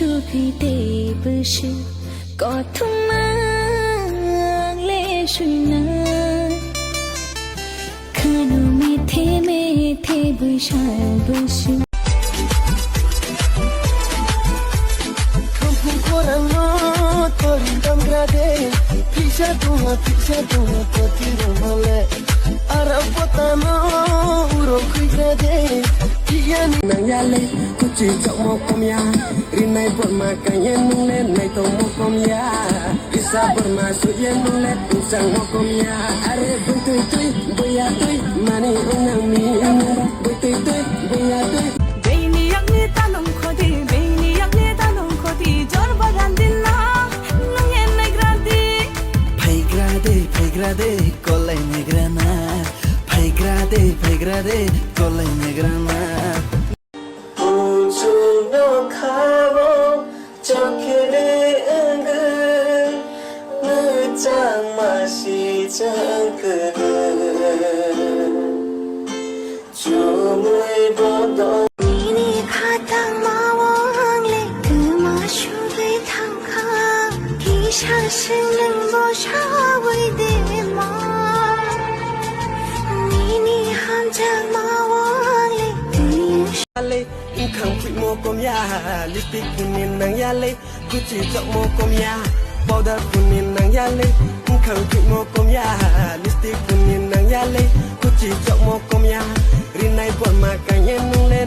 kite bush có thung mang lệ suina khanu me the bush bush Pisha tunga patiro male Arapotano uro kuigade Kiani nang yale kuchi chok mo komya Rinai bot makanya nule nai to mo komya Isa bermasuk ya nule usang mo komya Are buntui tui boya tui mani unang mi Buntui tui boya tui Beini yang ni tanong khodi beini yang ni tanong khodi jor barandin na Grade, cola y negrana. Pai grade, cola y negrana. 우주노 가보 저케레 응그 늦장 마시장 그그 주무이 보던 니니 가당 마왕래 그 마슈의 탕카 기샤신는 모샤의 대마 니니 한장 마왕래 yale khang phi mo kom ya lipstick kunin nang yale kuchi chok mo kom ya powder kunin nang yale khang phi mo kom ya lipstick kunin nang yale kuchi chok mo kom ya rinai bon ma ka yen nung le